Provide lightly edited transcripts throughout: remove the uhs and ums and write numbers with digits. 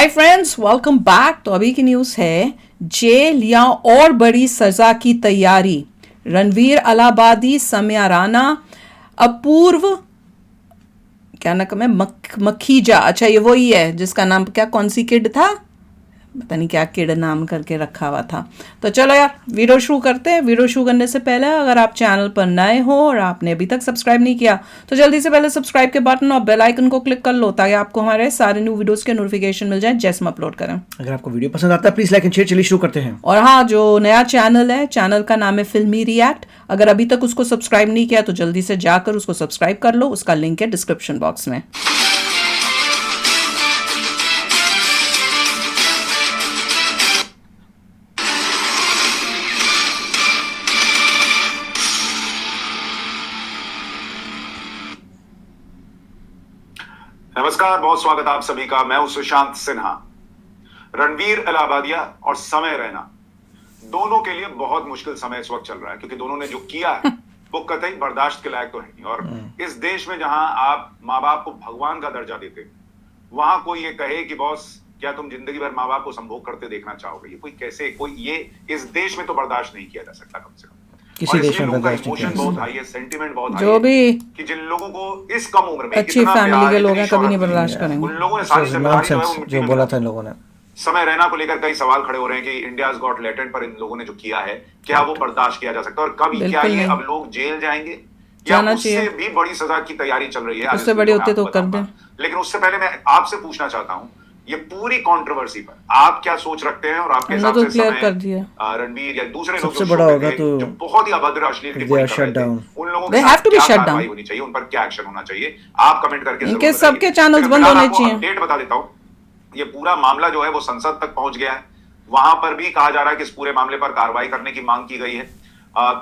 Hi friends, welcome back. तो अभी की न्यूज़ है, जेल या और बड़ी सजा की तैयारी। रणवीर अलाहाबादी, सम्या राणा, अपूर्व क्या नाम है, मखीजा। अच्छा, ये वही है जिसका नाम क्या, कौन सी किड था, पता नहीं क्या किड नाम करके रखा हुआ था। तो चलो यार, वीडियो शुरू करते हैं। वीडियो शुरू करने से पहले अगर आप चैनल पर नए हो और आपने अभी तक सब्सक्राइब नहीं किया तो जल्दी से पहले सब्सक्राइब के बटन और बेल आइकन को क्लिक कर लो ताकि आपको हमारे सारे न्यू वीडियोस के नोटिफिकेशन मिल जाए जैसे हम अपलोड करें। अगर आपको वीडियो पसंद आता है प्लीज लाइक एंड शेयर। चलिए शुरू करते हैं। और हाँ, जो नया चैनल है, चैनल का नाम है फिल्मी रिएक्ट। अगर अभी तक उसको सब्सक्राइब नहीं किया तो जल्दी से जाकर उसको सब्सक्राइब कर लो। उसका लिंक है डिस्क्रिप्शन बॉक्स में। नमस्कार, बहुत स्वागत आप सभी का। मैं हूं सुशांत सिन्हा। रणवीर अलाहाबादिया और समय रैना दोनों के लिए बहुत मुश्किल समय इस वक्त चल रहा है, क्योंकि दोनों ने जो किया है वो कतई बर्दाश्त के लायक तो है नहीं। और इस देश में जहां आप माँ बाप को भगवान का दर्जा देते हैं, वहां कोई ये कहे कि बॉस क्या तुम जिंदगी भर माँ बाप को संभोग करते देखना चाहोगे, ये कोई कैसे, कोई ये इस देश में तो बर्दाश्त नहीं किया जा सकता कम से कम। किसी देश में बर्दाश्त इमोशन बहुत हाई है, सेंटिमेंट बहुत हाई जो है भी कि जिन लोगों को इस कम उम्र में अच्छी इतना फैमिली प्यार, के लोग इतनी हैं कभी नहीं शोहरत बर्दाश्त मिली, करेंगे। उन लोगों ने सारी जिम्मेदारी जो है वो नॉनसेंस मिट्टी जो में बोला मिला था इन लोगों ने। समय रैना को लेकर कई सवाल खड़े हो रहे हैं कि इंडियाज गॉट टैलेंट पर इन लोगों ने जो किया है, क्या वो बर्दाश्त किया जा सकता है, और कब क्या बिल्कुल ये नहीं। अब लोग जेल जाएंगे या जाना उससे चाहिए। भी बड़ी सजा की तैयारी चल रही है। आज उससे इस बड़ी वीडियो में होती तो आपको कर बताऊंगा। दें। लेकिन उससे पहले मैं आपसे पूछना चाहता हूं, ये पूरी कंट्रोवर्सी पर आप क्या सोच रखते हैं, और आपके हमने हिसाब तो से क्लियर समय कर दिया। रणवीर या दूसरे लोग सबसे जो बड़ा शो पे होगा थे, तो जो बहुत ही अभद्र अश्लील they टिप्पणी are कर shut रहे थे, down. उन लोगों के They have साथ to be क्या shut कार्रवाई down. होनी चाहिए, उन पर क्या एक्शन होना चाहिए, आप कमेंट करके इनके जरूर सबके बताइए। चैनल्स लेकिन बंद फिलहाल होने आपको चाहिए। अपडेट बता देता हूं, ये पूरा मामला जो है वो संसद तक पहुंच गया है। वहां पर भी कहा जा रहा है कि इस पूरे मामले पर कार्रवाई करने की मांग की गई है।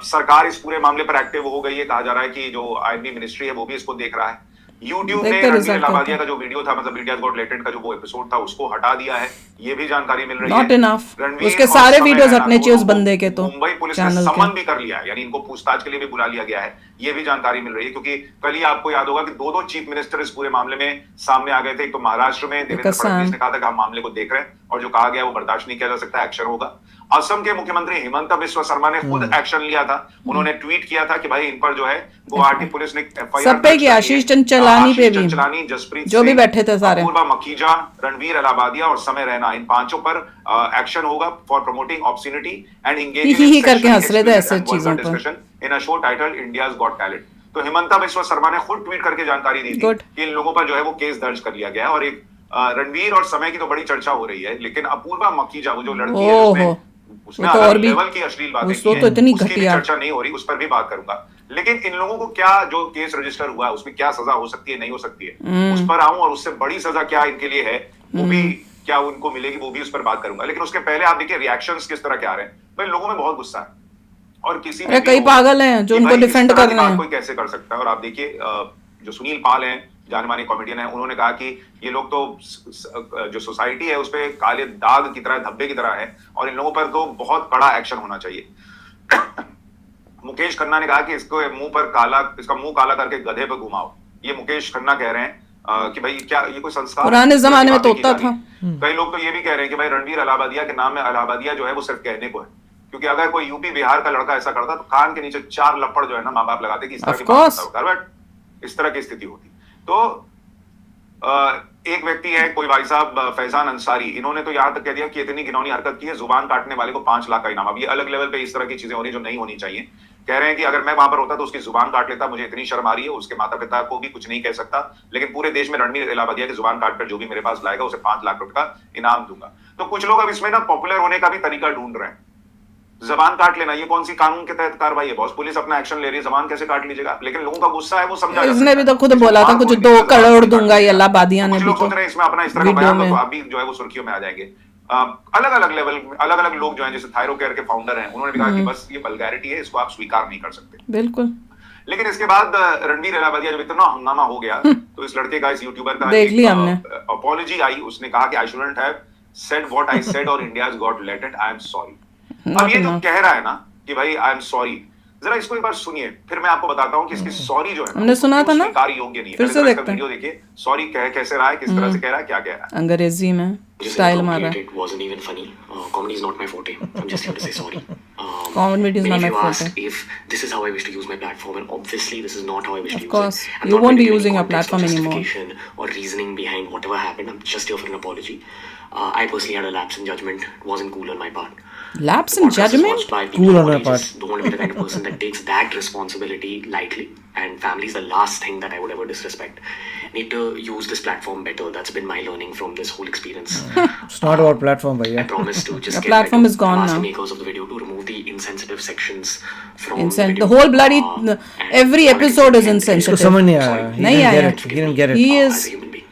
सरकार इस पूरे मामले पर एक्टिव हो गई है। कहा जा रहा है कि जो आईएनबी मिनिस्ट्री है वो भी इसको देख रहा है। यूट्यूब ने देखते रणवीर रिजल्ट अलाहाबादिया होता का जो वीडियो था, मतलब इंडियाज गॉट टैलेंट का जो वो एपिसोड था, उसको हटा दिया है, ये भी जानकारी मिल रही नॉट है। इनफ। रणवीर उसके और सारे समय वीडियोस रैना हटने चाहिए उस दोनों को बंदे के तो मुंबई पुलिस ने चैनल समन के। भी कर लिया है, यानी इनको पूछताछ के लिए भी बुला लिया गया है। ये भी जानकारी मिल रही है, क्योंकि कल ही आपको याद होगा कि दो चीफ मिनिस्टर इस पूरे मामले में सामने आ गए थे। एक तो महाराष्ट्र में देवेंद्र फडणवीस ने कहा था कि हम मामले को देख रहे हैं और जो कहा गया वो बर्दाश्त नहीं किया जा सकता, एक्शन होगा। असम के मुख्यमंत्री हिमंता बिस्वा शर्मा ने खुद एक्शन लिया था। उन्होंने ट्वीट किया था कि भाई इन पर जो है गुवाहाटी पुलिस ने एफआईआर सब पे किया, आशीष चंचलानी पे भी, जसप्रीत जो भी सिंह, बैठे थे सारे। अपूर्वा मखीजा, रणवीर अलाहाबादिया और समय रैना, इन पांचों पर एक्शन होगा फॉर प्रमोटिंग ऑब्स्सिनिटी एंड एंगेजिंग ही करके हंस रहे थे ऐसे चीजों पर। Discussion in a show titled India's got talent. तो हिमंता बिस्वा शर्मा ने खुद ट्वीट करके जानकारी दी थी कि इन लोगों पर जो है वो केस दर्ज कर लिया गया है। और एक रणवीर और समय की तो बड़ी चर्चा हो रही है, लेकिन अपूर्वा मखीजा, वो जो लड़की है उसने तो और भी लेवल की अश्लील बातें की हैं, तो इतनी उसकी भी घटिया चर्चा नहीं हो रही, उस पर भी बात करूंगा। लेकिन इन लोगों को क्या, जो केस रजिस्टर हुआ है उसमें क्या सजा हो सकती है, नहीं हो सकती है, उस पर आऊं, और उससे बड़ी सजा क्या इनके लिए है वो भी क्या उनको मिलेगी, वो भी उस पर बात करूंगा। लेकिन उसके पहले आप देखिए रिएक्शंस किस तरह के आ रहे हैं। भाई लोगों में बहुत गुस्सा है, और किसी में कई पागल हैं जो उनको डिफेंड कर रहे हैं। कोई कैसे कर सकता है। और आप देखिए जो सुनील पाल हैं, जाने माने कॉमेडियन है, उन्होंने कहा कि ये लोग तो जो सोसाइटी है उस पर काले दाग की तरह, धब्बे की तरह है, और इन लोगों पर तो बहुत कड़ा एक्शन होना चाहिए। मुकेश खन्ना ने कहा कि इसको मुंह पर काला, इसका मुंह काला करके गधे पर घुमाओ। ये मुकेश खन्ना कह रहे हैं कि भाई क्या ये कोई संस्कार, पुराने जमाने में तो होता था। कई लोग तो ये भी कह रहे हैं कि भाई रणवीर अलाहाबादिया के नाम में अलाहाबादिया जो है वो सिर्फ कहने को है, क्योंकि अगर कोई यूपी बिहार का लड़का ऐसा करता तो कान के नीचे 4 लपड़ जो है ना माँ बाप लगाते कि इस तरह की बात होता, बट इस तरह की स्थिति होती। तो एक व्यक्ति है, कोई भाई साहब फैजान अंसारी, इन्होंने तो यहां तक कह दिया कि इतनी घिनौनी हरकत की है, जुबान काटने वाले को 5 लाख का इनाम। अब ये अलग लेवल पे इस तरह की चीजें हो रही जो नहीं होनी चाहिए। कह रहे हैं कि अगर मैं वहां पर होता तो उसकी जुबान काट लेता, मुझे इतनी शर्म आ रही है, उसके माता पिता को भी कुछ नहीं कह सकता, लेकिन पूरे देश में रणवीर अलाहाबादिया की जुबान काटकर जो भी मेरे पास लाएगा उसे 5 लाख रुपए का इनाम दूंगा। तो कुछ लोग अब इसमें ना पॉपुलर होने का भी तरीका ढूंढ रहे हैं। जबान काट लेना, ये कौन सी कानून के तहत कार्रवाई है बॉस? पुलिस अपना एक्शन ले रही है, जबान कैसे काट लीजिएगा? लेकिन लोगों का गुस्सा है वो समझा। इसने भी तो खुद बोला था कुछ 2 करोड़ दूंगा ये अलाहाबादिया ने भी, तो सोच रहे हैं इसमें अपना इस तरह का बयान तो अभी जो है वो सुर्खियों में आ जाएंगे। अलग अलग लेवल, अलग अलग लोग जो हैं, जैसे थायरो केयर के फाउंडर हैं, उन्होंने भी कहा कि बस ये वल्गैरिटी है, इसको आप स्वीकार नहीं कर सकते। बिल्कुल। लेकिन इसके बाद रणवीर अलाहाबादिया जब इतना हंगामा हो गया तो इस लड़के का, इस यूट्यूबर का देख लिया हमने, अपॉलॉजी आई। उसने कहा कि I shouldn't have said what I said और India's got talent, I am sorry. अब ये जो कह रहा है ना कि भाई आई एम सॉरी, जरा इसको एक बार सुनिए, फिर मैं आपको बताता हूँ कि इसकी सॉरी जो है हमने सुना था ना, स्वीकार योग्य नहीं है। फिर से देखते हैं वीडियो देखिए, सॉरी कह कैसे रहा है, किस तरह से कह रहा है, क्या कह रहा है अंग्रेजी में। स्टाइल मारा It wasn't even funny. Comedy is not my forte. I'm just here to say sorry. Comedy is not if my you forte. ask if this is how I wish to use my platform, and obviously this is not how I wish to use course. it. I'm You not won't be going to give using any your context or platform anymore. justification or reasoning behind whatever happened. I'm just here for an apology. I personally had a lapse in judgment. It wasn't cool on my part. Lapse The in podcast is judgment? watched by people Cool of on all my part. ages. Don't want to be the kind of person that takes that responsibility lightly. And family is the last thing that I would ever disrespect. Need to use this platform better. That's been my learning from this whole experience. It's not about platform, I भैया. promise to just The get platform better. is gone I've asked now. the makers of the video to remove the insensitive sections from Incent. the The video. whole bloody And every all I can episode say is is इसको insensitive. समझ नहीं आया. Sorry. He नहीं didn't आया. get it. He didn't get it. He as is. a human being.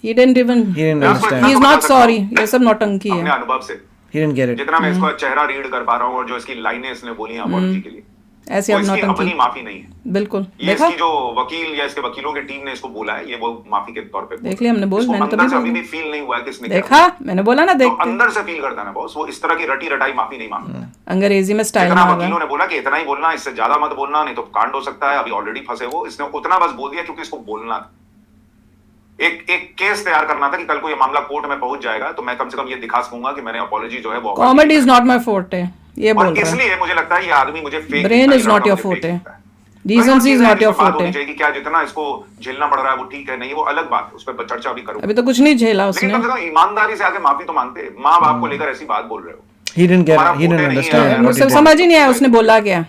He didn't even. He didn't मैं उसको understand. इतना He is तो not बता सकता sorry. हूँ ये सब नौटंकी अपने है. अनुभव से, He didn't get it. जितना मैं इसका चेहरा रीड कर पा रहा हूँ और जो इसकी लाइनें इसने बोली हैं अपॉलॉजी के लिए, ऐसे वो अब इसकी अपनी नौटंकी. माफी नहीं है. बिल्कुल. ये देखा? इसकी जो वकील या इसके वकीलों की टीम ने इसको बोला है, ये वो माफी के तौर पे देख लिया हमने बोल. इसको मैंने अंदर तभी से बोल अभी दिया. भी फील नहीं हुआ है कि इसने क्या देखा? मैंने बोला ना तो देखते. अंदर से फील करता है ना बॉस, वो इस तरह की रटी रटाई माफी नहीं मांगता. अंग्रेजी में स्टाइल जितना मारा. वकीलों ने बोला कि इतना ही बोलना, इससे ज्यादा मत बोलना, नहीं तो कांड हो सकता है, अभी ऑलरेडी फंसे वो, इसने उतना बस बोल दिया क्योंकि इसको बोलना था. एक केस तैयार करना था कि कल को ये मामला कोर्ट में पहुंच जाएगा तो मैं कम से कम ये दिखा सकूंगा कि मैंने अपॉलॉजी जो है वो comedy is not my forte. ये बोल और रहा है. इसलिए मुझे लगता है ये आदमी मुझे fake Brain is not your forte. Decency is not your forte. चाहिए क्या जितना इसको झेलना पड़ रहा है वो ठीक है, नहीं वो अलग बात है, उस पर चर्चा भी करूंगा. अभी तो कुछ नहीं झेला लेकिन उसने. कम से कम ईमानदारी से आके माफी तो मांगते. माँ बाप को लेकर ऐसी बात बोल रहे हो. He didn't get it. He हमारा didn't forte नहीं है, understand. मुझे समझ ही नहीं आया उसने बोला क्या.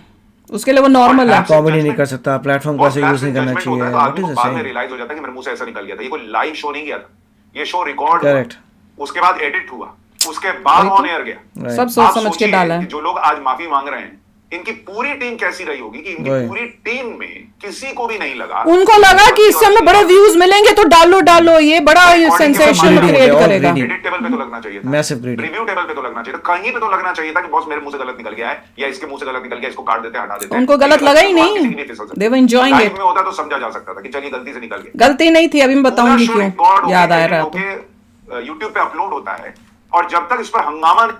उसके लिए वो नॉर्मल है. कॉमेडी नहीं कर सकता. प्लेटफॉर्म को ऐसे यूज नहीं करना चाहिए. तो What आदमी is को this बाद में saying? रियलाइज हो जाता है कि मेरे मुंह से ऐसा निकल गया था. ये कोई लाइव शो नहीं गया था, ये शो रिकॉर्ड Correct. उसके बाद एडिट हुआ, उसके बाद ऑन एयर गया. Right. सब सोच आप समझ के सोचिए डाला कि है. जो लोग आज माफी मांग रहे हैं, इनकी पूरी टीम कैसी रही होगी कि इनकी वही. पूरी टीम में किसी को भी नहीं लगा. उनको लगा कि इस समय बड़े व्यूज मिलेंगे तो डालो डालो, ये बड़ा सेंसेशन greedy क्रिएट है, और करेगा. greedy. एडिट टेबल पे तो लगना चाहिए था. Massive greedy. रिव्यू टेबल पे तो लगना चाहिए था. कहीं पे तो लगना चाहिए था कि बॉस मेरे मुंह से गलत निकल गया है या इसके मुंह से गलत निकल गया, इसको काट देते हैं, हटा देते हैं. उनको गलत लगा ही नहीं. किसी की नहीं फिसल सकती. They were enjoying Live it. में होता तो समझा जा सकता था कि चलिए गलती से निकल गया. गलती नहीं थी. अभी मैं बताऊंगी क्यों. याद आ रहा है तो. यूट्यूब पे अपलोड होता है और जब तक इस पर हंगामा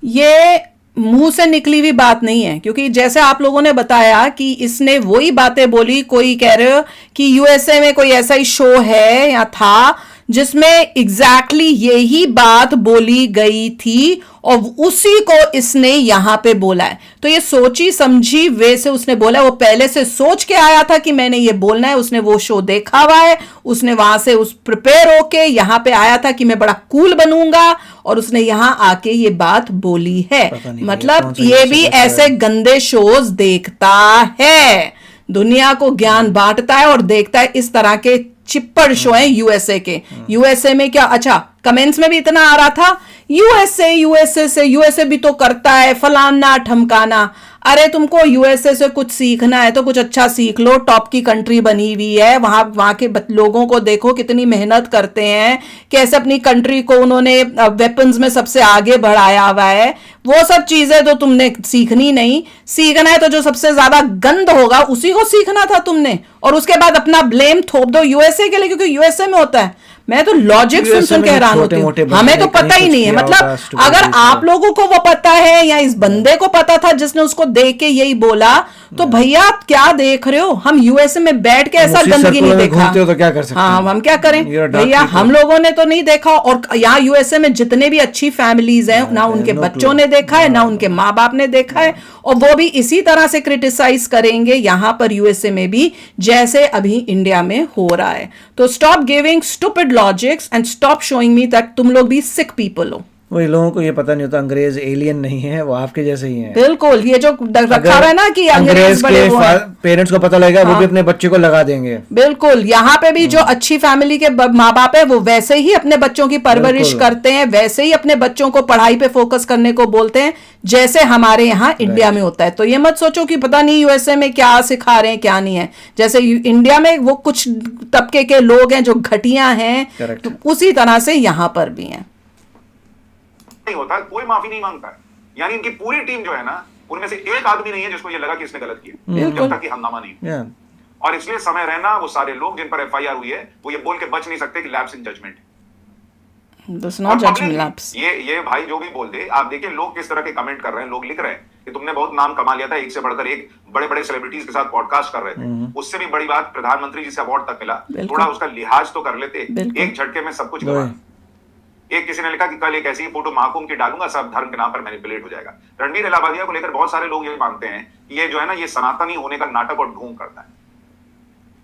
ये मुंह से निकली हुई बात नहीं है, क्योंकि जैसे आप लोगों ने बताया कि इसने वही बातें बोली. कोई कह रहे हो कि यूएसए में कोई ऐसा ही शो है या था जिसमें एग्जैक्टली यही बात बोली गई थी और उसी को इसने यहां पे बोला है. तो ये सोची समझी वे से उसने बोला. वो पहले से सोच के आया था कि मैंने ये बोलना है. उसने वो शो देखा हुआ है, उसने वहां से उस प्रिपेयर होके यहां पे आया था कि मैं बड़ा कूल बनूंगा और उसने यहां आके ये बात बोली है. मतलब ये भी ऐसे गंदे शोज देखता है, दुनिया को ज्ञान बांटता है और देखता है. इस तरह के चिप्पड़ शो है यूएसए के. यूएसए में क्या, अच्छा कमेंट्स में भी इतना आ रहा था यूएसए से यूएसए भी तो करता है फलाना ठमकाना. अरे तुमको यूएसए से कुछ सीखना है तो कुछ अच्छा सीख लो. टॉप की कंट्री बनी हुई है, वहां के लोगों को देखो कितनी मेहनत करते हैं, कैसे अपनी कंट्री को उन्होंने वेपन्स में सबसे आगे बढ़ाया हुआ है. वो सब चीजें तो तुमने सीखनी नहीं. सीखना है तो जो सबसे ज्यादा गंद होगा उसी को सीखना था तुमने, और उसके बाद अपना ब्लेम थोप दो यूएसए के लिए, क्योंकि यूएसए में होता है. मैं तो लॉजिक सुन सुन के हैरान होती हूँ. हमें तो पता ही नहीं है. मतलब अगर आप लोगों को वो पता है या इस बंदे को पता था जिसने उसको देख के यही बोला, तो भैया आप क्या देख रहे हो. हम यूएसए में बैठ के ऐसा गंदगी नहीं देखा. तो क्या कर सकते हैं? हाँ, हम क्या करें भैया, हम लोगों ने तो नहीं देखा. और यहाँ यूएसए में जितने भी अच्छी फैमिलीज हैं, ना उनके बच्चों ने देखा है, ना उनके माँ बाप ने देखा है, और वो भी इसी तरह से क्रिटिसाइज करेंगे यहाँ पर यूएसए में भी जैसे अभी इंडिया में हो रहा है. तो stop giving stupid logics and stop showing me that तुम लोग भी सिक पीपल हो. वही लोगों को ये पता नहीं होता अंग्रेज एलियन नहीं है, वो आपके जैसे ही हैं. बिल्कुल. ये जो रखा हुआ है ना कि अंग्रेज बड़े वो हैं. पेरेंट्स को पता लगेगा, वो भी अपने बच्चे को लगा देंगे. बिल्कुल. यहाँ पे भी जो अच्छी फैमिली के माँ बाप है वो वैसे ही अपने बच्चों की परवरिश करते हैं, वैसे ही अपने बच्चों को पढ़ाई पे फोकस करने को बोलते हैं, जैसे हमारे यहाँ इंडिया में होता है. तो ये मत सोचो कि पता नहीं यूएसए में क्या सिखा रहे हैं क्या नहीं है. जैसे इंडिया में वो कुछ तबके के लोग हैं जो घटिया हैं, तो उसी तरह से यहाँ पर भी हैं. नहीं होता, कोई माफी नहीं मांगता है. यानी इनकी पूरी टीम जो है ना, उनमें से एक आदमी नहीं है जिसको ये लगा कि इसने गलत किया, जब तक कि हंगामा नहीं. और इसलिए समय रहना, वो सारे लोग जिन पर एफआईआर हुई है वो ये बोल के बच नहीं सकते कि लैप्स इन जजमेंट. ये भाई जो भी बोल दे, आप देखिए लोग किस तरह के कमेंट कर रहे हैं. लोग लिख रहे हैं कि तुमने बहुत नाम कमा लिया था, एक से बढ़कर एक बड़े बड़े सेलिब्रिटीज के साथ पॉडकास्ट कर रहे थे. उससे भी बड़ी बात, प्रधानमंत्री जी से अवार्ड तक मिला, थोड़ा उसका लिहाज तो कर लेते. एक झटके में सब कुछ गवा. एक किसी ने लिखा कि कल एक ऐसी ही फोटो महाकुंभ की डालूंगा, सब धर्म के नाम पर मैनिपुलेट हो जाएगा। रणवीर इलाहाबादिया को लेकर बहुत सारे लोग ये मानते हैं कि ये जो है ना, ये सनातनी होने का नाटक और ढोंग करता है,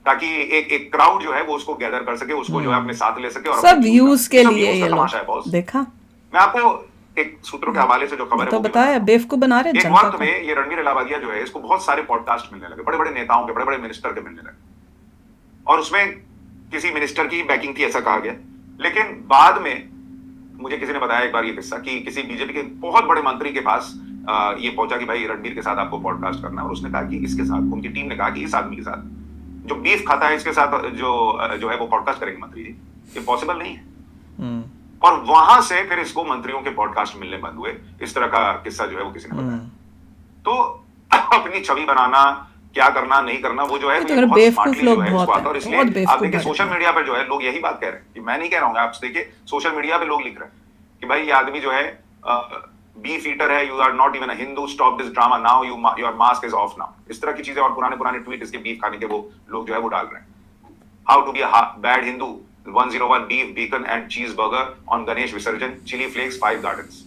ताकि एक क्राउड जो है वो उसको गैदर कर सके, उसको जो है अपने साथ ले सके, और सब व्यूज के सब लिए व्यूज का ये तमाशा है लोग बॉस। देखा। मैं आपको एक सूत्रों के हवाले से जो खबर है तो वो भी बताया, बताता हूं। बेवकूफ बना रहे हैं एक जनता वक्त को। में ये रणवीर इलाहाबादिया जो है, इसको बहुत सारे पॉडकास्ट मिलने लगे, बड़े बड़े नेताओं के, बड़े बड़े मिनिस्टर के मिलने लगे, और उसमें किसी मिनिस्टर की बैकिंग थी ऐसा कहा गया। लेकिन बाद में मुझे किसी ने बताया एक बार ये किस्सा कि किसी बीजेपी के बहुत बड़े मंत्री के पास ये पहुंचा कि भाई रणवीर के साथ आपको पॉडकास्ट करना है, और उसने कहा कि इसके साथ, उनकी टीम ने कहा कि इस आदमी के साथ जो बीफ खाता है इसके साथ जो है वो पॉडकास्ट करेंगे मंत्री जी, ये पॉसिबल नहीं है। और वहां से फिर इसको मंत्रियों के पॉडकास्ट मिलने बंद हुए। इस तरह का किस्सा जो है वो किसी ने बताया। तो अपनी छवि बनाना, क्या करना नहीं करना, वो जो है तो बहुत बेवकूफ smartly लोग जो है बहुत उसको आता है। हैं, और इसलिए बहुत आप बेवकूफ देखिए हैं। सोशल मीडिया पर जो है लोग यही बात कह रहे हैं, कि मैं नहीं कह रहा हूँ, आप देखिए सोशल मीडिया पे लोग लिख रहे हैं कि भाई ये आदमी जो है बीफ ईटर है, you are not even a Hindu, stop this drama now, your mask is off now. इस तरह की चीजें और पुराने ट्वीट इसके बीफ खाने के वो लोग जो है वो डाल रहे हैं। How to be a bad Hindu, 101 beef, bacon and cheeseburger on Ganesh विसर्जन, चिली फ्लेक्स 5 गार्डन्स।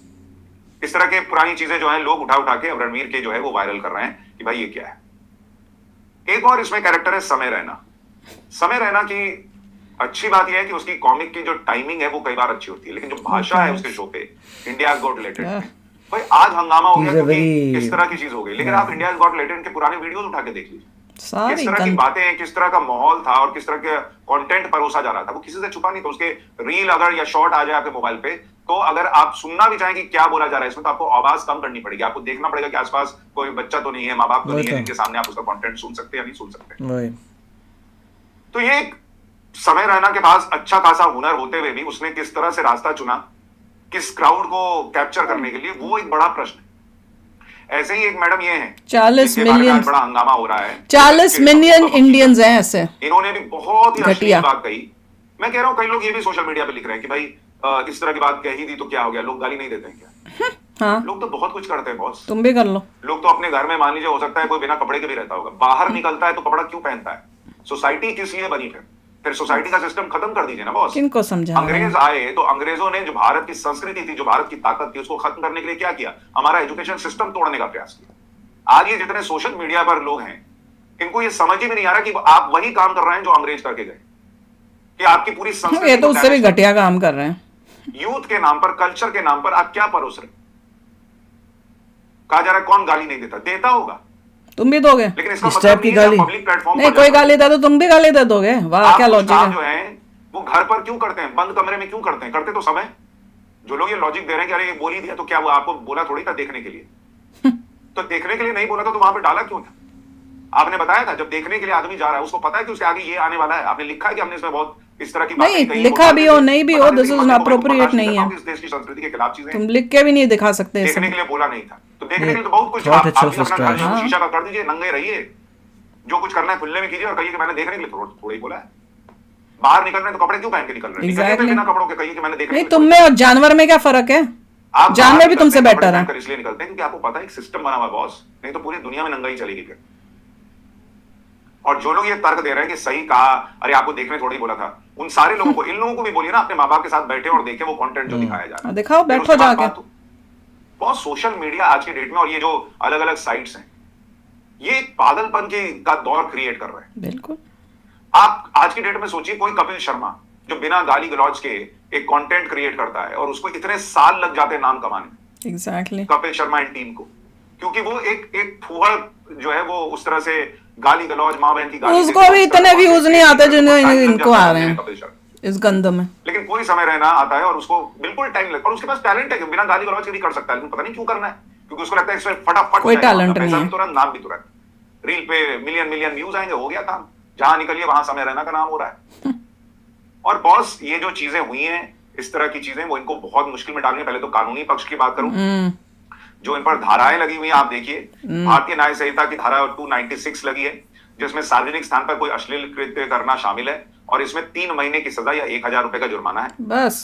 इस तरह के पुरानी चीजें जो है लोग उठा के अब रणवीर के जो है वो वायरल कर रहे हैं कि भाई ये क्या है। एक और इसमें कैरेक्टर है समय रैना। समय रैना की अच्छी बात यह है कि उसकी कॉमिक की जो टाइमिंग है वो कई बार अच्छी होती है, लेकिन जो भाषा है उसके शो पे इंडिया गॉट लेटेंट, भाई आज हंगामा हो गया क्योंकि किस तरह की चीज हो गई। लेकिन आप इंडिया गॉट लेटेंट के पुराने वीडियोस उठा के देख लीजिए, किस तरह की बातें, किस तरह का माहौल था और किस तरह का कंटेंट परोसा जा रहा था, वो किसी से छुपा नहीं था। उसके रील अगर या शॉर्ट आ जाए आपके मोबाइल पे, तो अगर आप सुनना भी चाहें कि क्या बोला जा रहा है इसमें, तो आपको आवाज कम करनी पड़ेगी, आपको देखना पड़ेगा कि आसपास कोई बच्चा तो नहीं है, माँ बाप तो नहीं है जिनके सामने आप उसका कंटेंट सुन सकते हैं या नहीं सुन सकते। तो ये एक समय रैना के पास अच्छा खासा हुनर होते हुए भी उसने किस तरह से रास्ता चुना किस क्राउड को कैप्चर करने के लिए, वो एक बड़ा प्रश्न है। ऐसे ही एक मैडम ये है, 40 मिलियन, बड़ा हंगामा हो रहा है, 40 मिलियन इंडियंस हैं ऐसे। इन्होंने भी बहुत ही अश्लील बात कही। मैं कह रहा हूं कई लोग ये भी सोशल मीडिया पे लिख रहे हैं कि भाई इस तरह की बात कह ही दी तो क्या हो गया, लोग गाली नहीं देते हैं क्या? हाँ, लोग तो बहुत कुछ करते हैं बॉस, तुम भी कर लो। लोग तो अपने घर में मान लीजिए, हो सकता है कोई बिना कपड़े के भी रहता होगा, बाहर निकलता है तो कपड़ा क्यों पहनता है? सोसाइटी किस लिए बनी? फिर सोसाइटी का सिस्टम खत्म कर दीजिए ना बॉस। किनको समझा? अंग्रेज आए तो अंग्रेजों ने जो भारत की संस्कृति थी, जो भारत की ताकत थी, उसको खत्म करने के लिए क्या किया? हमारा एजुकेशन सिस्टम तोड़ने का प्रयास किया। आज ये जितने सोशल मीडिया पर लोग हैं, इनको ये समझ ही में नहीं आ रहा कि आप वही काम कर रहे हैं जो अंग्रेज करके गए, कि आपकी पूरी संस्कृति, ये तो उससे भी घटिया काम कर रहे हैं। यूथ के नाम पर, कल्चर के नाम पर आप क्या परोस रहे? कहा जा रहा है कौन गाली नहीं देता? देता होगा, तुम भी दोगे। लेकिन इसका इस मतलब टाइप की नहीं है गाली? पब्लिक प्लेटफॉर्म नहीं, कोई गाली दे तो तुम भी गाली दे दोगे। वाह, क्या लॉजिक है। जो है वो घर पर क्यों करते हैं, बंद कमरे में क्यों करते हैं? करते तो समय। जो लोग ये लॉजिक दे रहे हैं कि अरे ये बोल ही दिया तो क्या, वो आपको बोला थोड़ी था देखने के लिए? तो देखने के लिए नहीं बोला था तो वहां पे डाला क्यों था? आपने बताया था जब देखने के लिए आदमी जा रहा है, उसको पता है कि उसके आगे ये आने वाला है। आपने लिखा है कि हमने इसमें बहुत इस तरह की बातें नहीं, कही, लिखा भी हो नहीं भी हो, दिस इज अप्रोप्रिएट नहीं है। इस देश की संस्कृति के खिलाफ चीजें तुम लिख के भी नहीं दिखा सकते। देखने के लिए बोला नहीं था, तो देखने के लिए तो बहुत कुछ। बहुत आप अच्छा भी अपना फर्स्ट घर है। शीशा का कर दीजिए, नंगे रहिए, जो कुछ करना है खुले में कीजिए, और कहिए कि मैंने देखने के लिए थोड़ा ही बोला है। बाहर निकल रहे हैं तो कपड़े क्यों पहन के निकल रहे हैं? निकलिए बिना कपड़ों के, कहिए कि मैंने देखने नहीं, के लिए। तुम में और जानवर में क्या फर्क है? आप जानवर भी तुमसे बेटर है। इसलिए निकलते हैं क्योंकि आपको पता है एक सिस्टम बना हुआ है बॉस, नहीं तो पूरी दुनिया में नंगा ही चलेगी फिर। और जो लोग ये तर्क दे रहे हैं कि सही कहा, अरे आपको देखने थोड़ी बोला था, उन सारे लोगों को, इन लोगों को भी बोलिए ना अपने माँ बाप के साथ बैठे और देखे वो कंटेंट जो दिखाया जा रहा है। दिखाओ, बैठो जाके। बहुत सोशल मीडिया आज के डेट में और ये जो अलग अलग साइट्स हैं, ये एक पागलपन का दौर क्रिएट कर रहे हैं। बिल्कुल। आप आज की डेट में सोचिए, कोई कपिल शर्मा जो बिना गाली गलौज के एक कंटेंट क्रिएट करता है और उसको इतने साल लग जाते हैं नाम कमाने में। Exactly. Kapil Sharma and team को, क्योंकि वो एक फुहड़ जो है वो उस तरह से गाली गलौज, माँ बहन की गाली, उसको भी इतने व्यूज नहीं आते जिन्हें इनको आ रहे हैं इस गंद में। लेकिन कोई समय रहना आता है और उसको बिल्कुल टाइम लगता है, और उसके पास टैलेंट है कि बिना गाली गलौज के भी कर सकता है, लेकिन पता नहीं क्यों करना है, क्योंकि उसको लगता है इसमें फटाफट कोई टैलेंट नहीं है, तुरंत नाम भी तुरंत, रील पे मिलियन व्यूज आएंगे, हो गया काम, जहां निकलिए वहां समय रहना का नाम हो रहा है। और बॉस ये जो चीजें हुई हैं, इस तरह की चीजें, वो इनको बहुत मुश्किल में डालनी है। पहले तो कानूनी पक्ष की बात करूं, जो इन पर धाराएं लगी हुई हैं, आप देखिए भारतीय न्याय संहिता की धारा 296 लगी है, जिसमें सार्वजनिक स्थान पर कोई अश्लील कृत्य करना शामिल है, और इसमें 3 महीने की सजा या 1000 रुपए का जुर्माना है बस।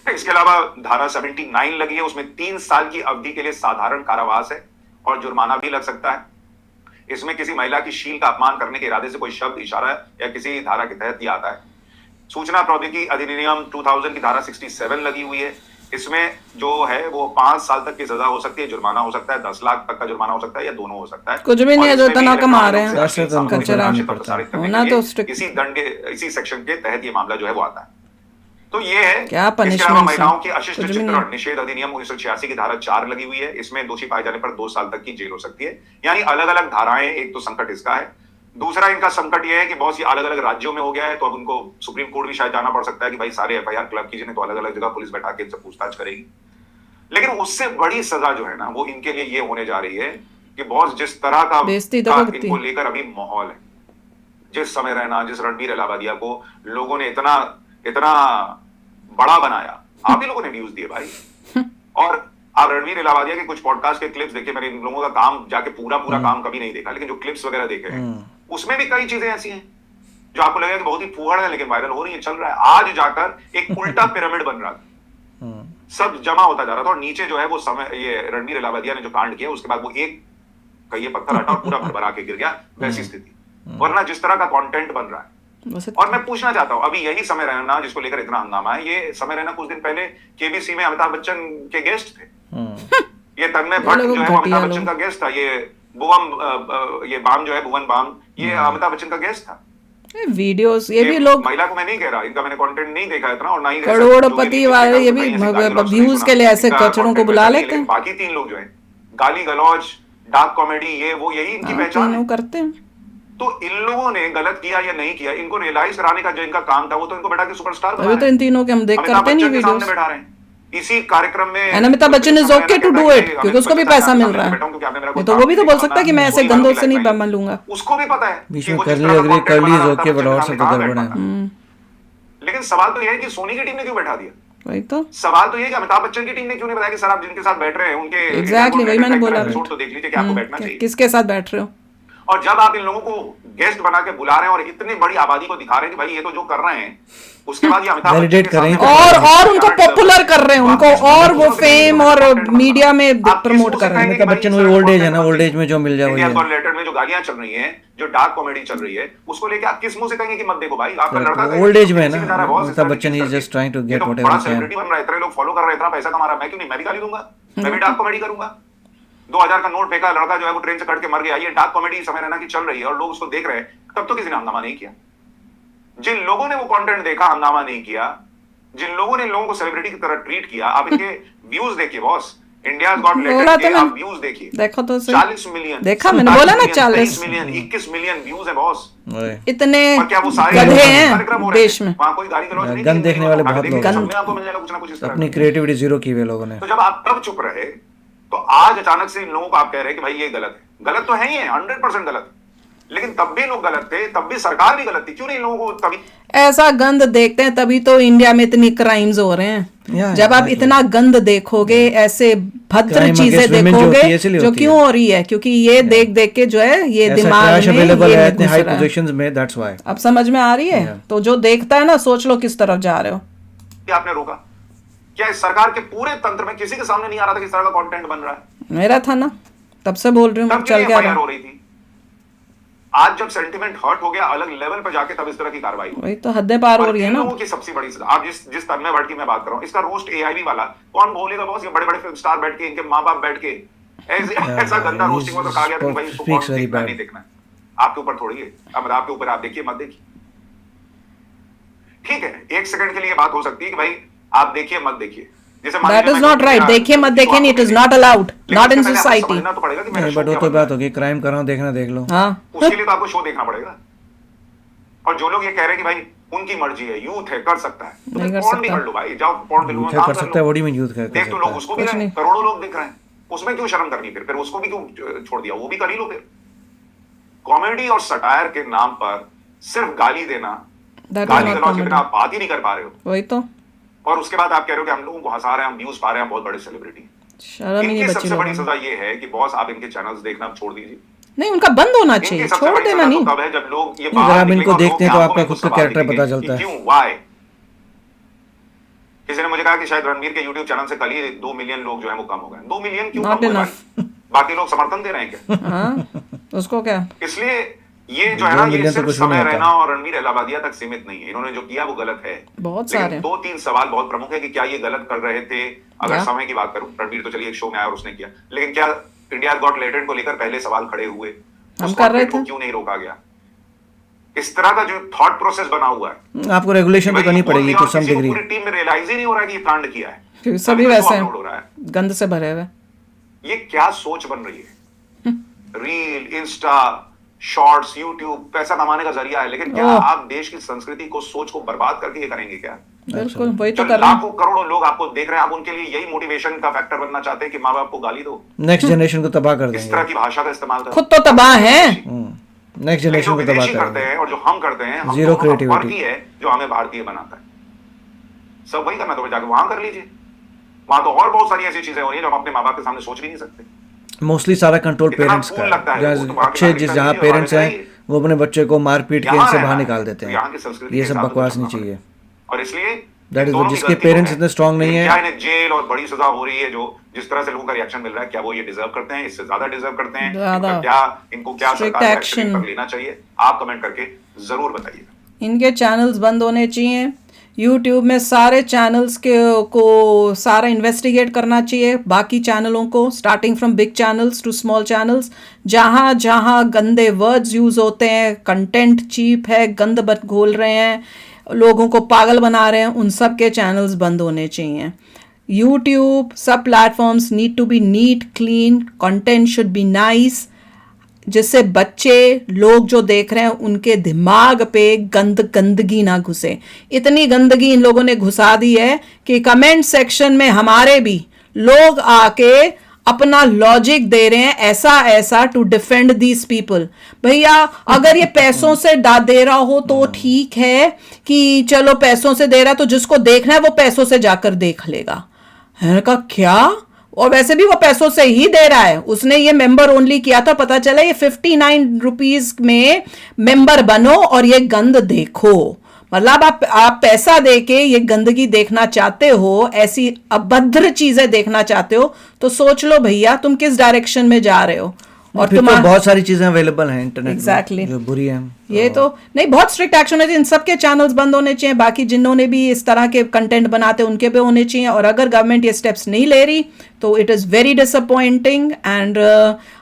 इसके अलावा धारा 79 लगी है, उसमें 3 साल की अवधि के लिए साधारण कारावास है और जुर्माना भी लग सकता है। इसमें किसी महिला की शील का अपमान करने के इरादे से कोई शब्द, इशारा या किसी धारा के तहत यह आता है। सूचना प्रौद्योगिकी अधिनियम 2000 की धारा 67 लगी हुई है। इसमें जो है वो 5 साल तक की सजा हो सकती है, जुर्माना हो सकता है, 10 लाख तक का जुर्माना हो सकता है, या दोनों हो सकता है। कुछ भी नहीं है, जो इतना कमा रहे हैं कचरा होना तो strict। इसी दंड इसी सेक्शन के तहत ये मामला जो है वो आता है। तो ये है क्या इसके अलावा punishment महिलाओं है? की अशिष्ट कुछ भी नहीं। चित्रण निषेध अधिनियम 1986 की धारा 4 लगी हुई है। इसमें दोषी पाए जाने पर 2 साल तक की जेल हो सकती है। यानी अलग अलग धाराएं, एक तो संकट इसका है, दूसरा इनका संकट यह है कि बहुत सी अलग अलग राज्यों में हो गया है, तो अब उनको सुप्रीम कोर्ट भी शायद जाना पड़ सकता है कि भाई सारे एफआईआर क्लब कीजिए, तो अलग अलग जगह पुलिस बैठा के इनसे पूछताछ करेगी। लेकिन उससे बड़ी सजा जो है ना वो इनके लिए ये होने जा रही है कि बॉस जिस तरह का बेइज्जती तो करती। इनको लेकर अभी माहौल है, जिस समय रहना, जिस रणबीर इलाहाबादिया को लोगों ने इतना इतना बड़ा बनाया, आप ही लोगों ने व्यूज दिए भाई। और आप रणबीर इलाहाबादिया के कुछ पॉडकास्ट के क्लिप्स देखिए, मैंने इन लोगों का काम जाके पूरा काम कभी नहीं देखा, लेकिन जो क्लिप्स वगैरह देखे हैं उसमें भी कई चीजें ऐसी हैं जो आपको लगेगा कि बहुत ही फूहड़ है, लेकिन वायरल हो रही है, चल रहा है। आज जाकर एक उल्टा पिरामिड बन रहा था, सब जमा होता जा रहा था, और नीचे जो है वो समय ये रणबीर इलाहाबादिया ने जो कांड किया उसके बाद वो एक का ये पत्थर हटा और पूरा भरभरा के गिर गया, वैसी स्थिति। वरना जिस तरह का कंटेंट बन रहा है। और मैं पूछना चाहता हूं, अभी यही समय रैना जिसको लेकर इतना हंगामा है, ये समय रैना कुछ दिन पहले केबीसी में अमिताभ बच्चन के गेस्ट थे। ये तन्मय भट्ट जो है वो अमिताभ बच्चन का गेस्ट था। ये ये बाम जो है, भुवन बाम, ये अमिताभ बच्चन का गेस्ट था। वीडियोस ये भी लोग महिला को मैं नहीं कह रहा, इनका मैंने कंटेंट नहीं देखा इतना, और ना ही करोड़पति वाले ये भी व्यूज के लिए ऐसे कचड़ों को बुला लेते हैं। बाकी 3 लोग जो है गाली गलौज, डार्क कॉमेडी, ये वो, यही इनकी पहचान है। करते हैं। तो इन लोगों ने गलत किया या नहीं किया, इनको रियलाइज कराने का जो इनका काम था वो तो इनको बैठा के सुपरस्टार बना अभी तो इन तीनों के हम देख करते नहीं वीडियोस। बैठा रहे हैं इसी कार्यक्रम में। Amitabh Bachchan is okay to do it, क्योंकि उसको भी पैसा मिल रहा है। तो वो भी तो बोल सकता है कि मैं ऐसे गंदों से नहीं बन लूंगा। उसको भी पता है बीच में करली इज ओके बट और सब गड़बड़ है। लेकिन सवाल तो यह है कि सोनी की टीम ने क्यों बैठा दिया। वही तो सवाल तो ये कि अमिताभ बच्चन की टीम ने क्यों नहीं बताया कि सर आप जिनके साथ बैठ रहे हैं उनके एग्जैक्टली वही मैंने बोला, तो देख लीजिए कि आपको बैठना चाहिए, किसके साथ बैठ रहे हो। और जब आप इन लोगों को गेस्ट बना के बुला रहे हैं और इतनी बड़ी आबादी को दिखा रहे हैं कि भाई ये तो जो कर रहे हैं, उसके बाद ये अमिताभ वैलिडेट कर रहे हैं और उनको पॉपुलर कर रहे हैं, उनको और वो फेम और मीडिया में प्रमोट कर रहे हैं। अमिताभ बच्चन वही ओल्ड एज है ना, ओल्ड एज में जो मिल जाए वही है। इंडिया लेटर में जो गालियां चल रही हैं, जो डार्क कॉमेडी चल रही है, उसको लेके आप किस मुंह से कहेंगे कि मत देखो भाई, आपका लड़का ओल्ड एज में है ना, Amitabh Bachchan is just trying to get whatever बड़ा सेलिब्रिटी बन रहा है, इतने लोग फॉलो कर रहे हैं, इतना पैसा कमा रहा है, मैं क्यों नहीं, मैं भी गाली दूंगा, मैं भी डार्क कॉमेडी करूंगा। 2000 का नोट फेंका, लड़का जो है वो ट्रेन से कट के मर गया, ये डार्क कॉमेडी समय रहना की चल रही है और लोग उसको देख रहे हैं, तब तो किसी ने हंगामा नहीं किया। जिन लोगों ने वो कंटेंट देखा, हंगामा नहीं किया, जिन लोगों ने लोगों को सेलिब्रिटी की तरह ट्रीट किया, आप इनके व्यूज देखिए बॉस, इंडियाज गॉट लेटेस्ट के आप व्यूज देखिए, देखो तो 40 मिलियन देखा, मैंने बोला ना 40 मिलियन 21 मिलियन व्यूज है बॉस। इतने क्या वो सारे गधे हैं देश में, वहां कोई गाली गलौज नहीं, गन देखने वाले बहुत लोग हैं, आपको मिल जाएगा कुछ ना कुछ इस तरह। अपनी क्रिएटिविटी जीरो की हुई लोगों ने। तो जब आप तब चुप रहे, तो आज अचानक से इन लोगों को आप कह रहे हैं कि भाई ये गलत है। गलत तो है ही है, 100% गलत, लेकिन तब भी लोग गलत थे, तब भी सरकार भी गलत थी, क्यों नहीं इन लोगों को तभी ऐसा गंद देखते हैं, तभी तो इंडिया में इतनी क्राइम्स हो रहे हैं। जब आप इतना गंद देखोगे, ऐसे भद्र चीजें देखोगे, जो क्यों हो रही है, क्योंकि ये देख देख के जो है ये दिमाग में ये घुस रहा है। अब समझ में आ रही है। तो जो देखता है ना, सोच लो किस तरफ जा रहे हो। आपने रोका क्या? इस सरकार के पूरे तंत्र में किसी के सामने नहीं आ रहा था कि इस तरह का कंटेंट बन रहा है? मेरा था ना, तब से बोल रही हूँ, चल क्या हो रही थी। आज जब सेंटिमेंट हर्ट हो गया अलग लेवल पे जाके, तब इस तरह की कार्रवाई वही तो हदें पार हो रही है ना। लोगों की सबसे बड़ी सजा, आप जिस तन्मय भट्ट की मैं बात कर रहा हूँ, इसका रोस्ट एआईबी वाला कौन बोलेगा बॉस? ये बड़े बड़े फिल्म स्टार बैठ के, इनके माँ बाप बैठ के ऐसा गंदा रोस्टिंग में तो कहा गया था कि भाई इसको देखना नहीं देखना, आपके ऊपर थोड़ी है, अब आपके ऊपर, आप देखिए मत देखिए। ठीक है, 1 सेकंड के लिए बात हो सकती है कि भाई आप देखिए मत देखिए, That is not right. देखिए मत देखिए नहीं, it is not allowed, not in society. But वो तो बात होगी, क्राइम कर रहा हूँ, देखना देख लो। हाँ, उसके लिए तो आपको शो देखना पड़ेगा। और जो लोग ये कह रहे हैं कि भाई उनकी मर्जी है, यूथ है, कर सकता है, तो पॉर्न भी कर लो भाई, जाओ पॉर्न फिल्म कर सकता है, बॉडी में यूथ कर देख तो लोग उसको भी करोड़ों लोग देख रहे हैं, उसमें क्यों शर्म करनी? फिर उसको भी क्यों छोड़ दिया? वो भी कर ही लो। फिर कॉमेडी और सटायर के नाम पर सिर्फ गाली देना, गाली गलौज के बिना आप बात ही नहीं कर पा रहे हो। वही तो। और उसके बाद आप कह रहे हो कि हम लोगों को हंसा रहे हैं, हम व्यूज पा रहे हैं, बहुत बड़े सेलिब्रिटी। शर्म ही नहीं बची। सबसे बड़ी सजा ये है कि बॉस आप इनके चैनल्स देखना छोड़ दीजिए। नहीं, उनका बंद होना चाहिए, छोड़ देना नहीं। तब है जब लोग ये अगर आप इनको देखते हैं तो आपका खुद का कैरेक्टर पता चलता है। क्यों, व्हाई? किसी ने मुझे कहा कि शायद रणवीर के YouTube चैनल से कल ही 2 मिलियन लोग जो है वो कम हो गए। 2 मिलियन क्यों कम हो गए? बाकी लोग समर्थन दे रहे हैं क्या? हाँ, उसको क्या? इसलिए ये जो है ना, 2 ये मिलियन तो सिर्फ कुछ भी नहीं समय होता। रैना और रणवीर अलाहाबादिया तक सीमित नहीं है। इन्होंने जो किया वो गलत है। बहुत लेकिन सारे 2-3 सवाल बहुत प्रमुख है कि क्या ये गलत कर रहे थे। अगर या। समय की बात करूं, रणवीर तो चलिए एक शो में आया और उसने किया, लेकिन क्या इंडिया गॉट टैलेंट को लेकर पहले सवाल खड़े हुए? हम उस कर रहे कॉन्टेंट को थे। क्यों नहीं रोका गया? इस तरह का जो थॉट प्रोसेस बना हुआ है, आपको रेगुलेशन तो भाई करनी बोल पड़ेगी दिया टू और सम किसी को डिग्री। पूरी टीम में रियलाइज ही नहीं हो रहा है कि ये कांड किया है। क्योंकि तभी सभी तो वैसे शो हैं, अपलोड हो रहा है। गंद से भरे हुए। ये क्या सोच बन रही है? रील, इंस्टा, शॉर्ट्स, यूट्यूब पैसा कमाने का जरिया है, लेकिन क्या ओह। आप देश की संस्कृति को, सोच को बर्बाद करके ये करेंगे क्या? बिल्कुल वही तो जो कर रहे हैं। लाखों करोड़ों लोग आपको देख रहे हैं, आप उनके लिए यही मोटिवेशन का फैक्टर बनना चाहते हैं कि माँ बाप को गाली दो, नेक्स्ट जनरेशन को तबाह कर इस देंगे। तरह की भाषा का इस्तेमाल करो। खुद तो तबाह हैं। नेक्स्ट लेकिन जनरेशन जो को तबाह विदेशी करते करेंगे। हैं और जो हम करते हैं, हम Zero दोनों का creativity। फर्क ही है जो हमें भारतीय बनाता है। सब वही करना, तो जाके वहां कर लीजिए। वहां तो और बहुत सारी ऐसी चीजें हो रही है जो हम अपने माँ बाप के सामने सोच भी नहीं सकते। मोस्टली सारा कंट्रोल इतना पेरेंट्स cool लगता का है है। लोगों को, तो वहाँ की अच्छे नागरिकता जहाँ लीजिए, पेरेंट्स वहाँ हैं जाइए। वो अपने बच्चे को मार पीट के यहाँ इनसे रहना बाहर है, निकाल तो देते यहाँ की हैं। संस्कृति ये के सब साथ तो बकवास चलना नहीं चाहिए। और इसलिए That is दोनों की जिसके गलती तो पेरेंट्स है। इतने स्ट्रांग नहीं लेकिन है। क्या इन्हें जेल और बड़ी सजा हो रही है, जो जिस तरह से लोगों का रिएक्शन मिल रहा है, क्या वो ये डिजर्व करते हैं? इससे ज्यादा डिजर्व करते हैं? ज्यादा। इनको क्या Strict सरकार को action। एक्शन पर लेना चाहिए? आप कमेंट करके जरूर बताइएगा। इनके चैनल्स बंद होने चाहिए। यूट्यूब में सारे चैनल्स के को सारा इन्वेस्टिगेट करना चाहिए, बाकी चैनलों को, starting from big channels to small channels. जहाँ जहाँ गंदे वर्ड्स यूज़ होते हैं, कंटेंट चीप है, गंद घोल रहे हैं, लोगों को पागल बना रहे हैं, उन सब के चैनल्स बंद होने चाहिए। यूट्यूब, सब platforms need to be neat, clean, content should be nice, जिससे बच्चे लोग जो देख रहे हैं उनके दिमाग पे गंदगी ना घुसे। इतनी गंदगी इन लोगों ने घुसा दी है कि कमेंट सेक्शन में हमारे भी लोग आके अपना लॉजिक दे रहे हैं ऐसा ऐसा टू डिफेंड दीज पीपल। भैया अगर ये पैसों से दे रहा हो तो ठीक है कि चलो पैसों से दे रहा है, तो जिसको देखना है वो पैसों से जाकर देख लेगा। है का क्या? और वैसे भी वो पैसों से ही दे रहा है। उसने ये मेंबर ओनली किया था, पता चला ये 59 रुपीज में मेंबर बनो और ये गंद देखो। मतलब आप पैसा देके ये गंदगी देखना चाहते हो, ऐसी अभद्र चीजें देखना चाहते हो, तो सोच लो भैया तुम किस डायरेक्शन में जा रहे हो। और फिर तो बहुत सारी चीजें अवेलेबल हैं इंटरनेट Exactly। में जो बुरी हैं। ये तो नहीं, बहुत स्ट्रिक्ट एक्शन होना चाहिए। इन सब के चैनल्स बंद होने चाहिए। बाकी जिन्होंने भी इस तरह के कंटेंट बनाते हैं उनके पे होने चाहिए। और अगर गवर्नमेंट ये स्टेप्स नहीं ले रही तो it is very disappointing. And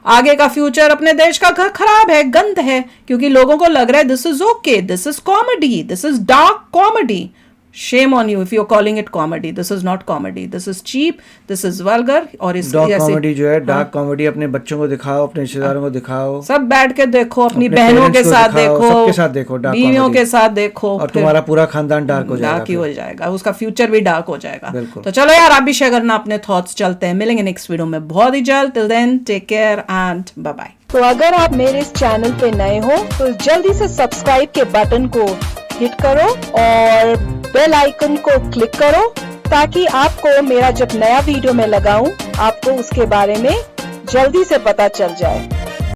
आगे का फ्यूचर अपने देश का खराब है, गंद है, क्योंकि लोगों को लग रहा है this is okay, this is comedy, this is dark comedy. Shame on you if you're calling it comedy. This is not comedy. This is cheap. This is vulgar. और इस डार्क ऐसे कॉमेडी जो है, डार्क कॉमेडी अपने बच्चों को दिखाओ, अपने रिश्तेदारों को दिखाओ, सब बैठ के देखो, अपनी अपने बहनों parents के को साथ दिखाओ, देखो, सबके साथ देखो डार्क बीवियों कॉमेडी। के साथ देखो, और फिर तुम्हारा पूरा खानदान डार्क हो जाएगा। डार्क ही हो जाएगा, उसका फ्यूचर भी डार्क हो जाएगा। बिल्कुल। तो चलो यार, आप भी शेयर करना अपने थॉट्स। चलते हैं, मिलेंगे नेक्स्ट वीडियो में बहुत ही जल्द। Till then take care and bye bye. तो अगर आप मेरे इस चैनल पे नए हो तो जल्दी से सब्सक्राइब के बटन को हिट करो और बेल आइकन को क्लिक करो, ताकि आपको मेरा जब नया वीडियो मैं लगाऊं आपको उसके बारे में जल्दी से पता चल जाए।